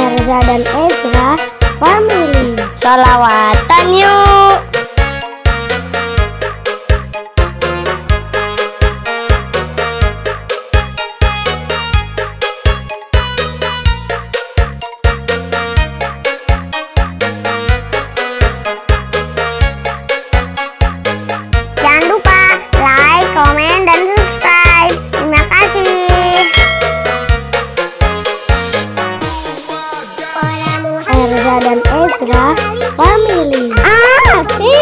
Erza dan Ezra Family. Sholawatan yuk. Jangan lupa like, komen, dan subscribe. Terima kasih. Erza dan Ezra Family. Asik.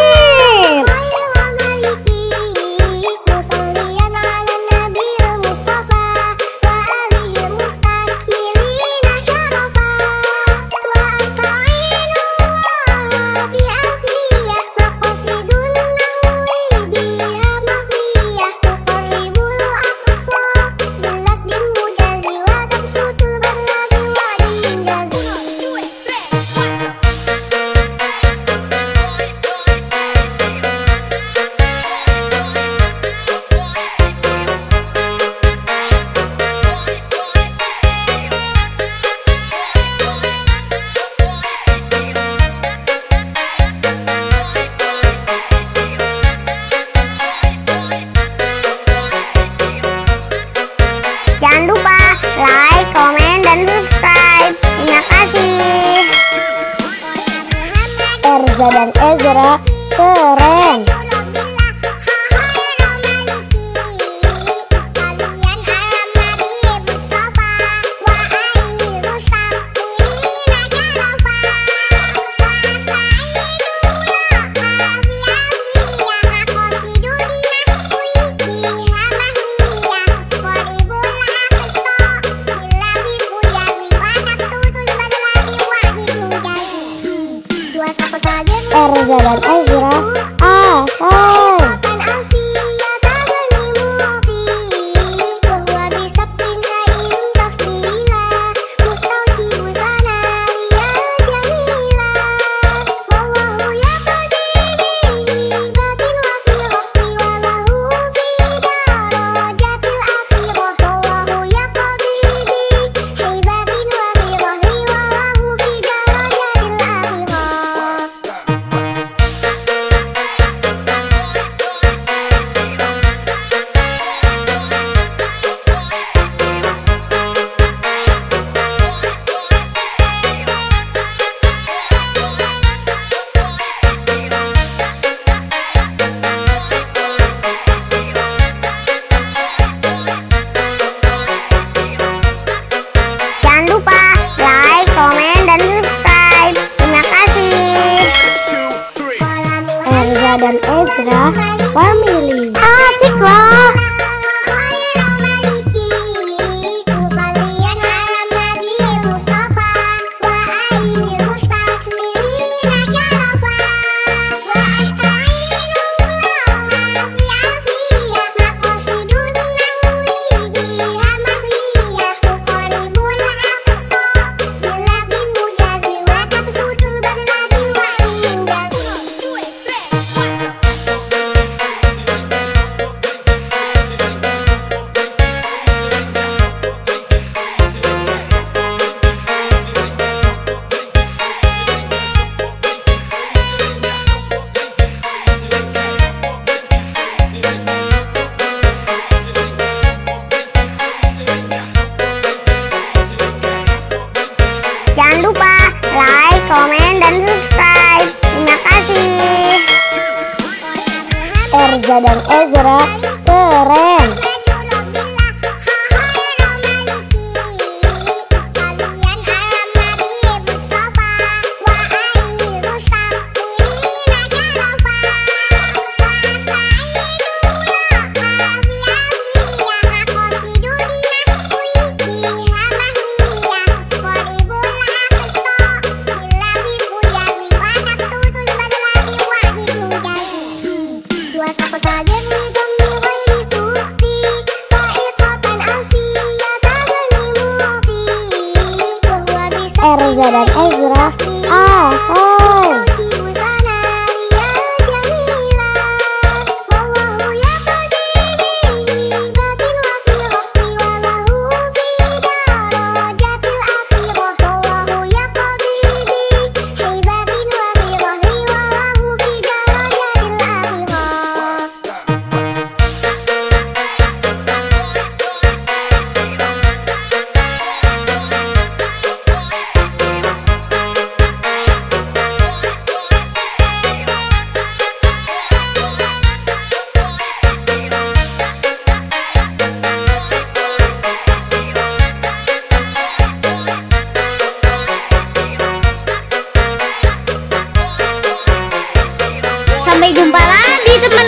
Jangan lupa like, komen, dan subscribe. Terima kasih. Erza dan Ezra keren. Erza dan Ezra asal. Jangan lupa like, komen, dan subscribe. Terima kasih. Erza dan Ezra Family. Asik lah. Jangan lupa like, komen, dan subscribe. Terima kasih. Erza dan Ezra keren. Erza dan Ezra asal. Sampai jumpa lagi teman-teman.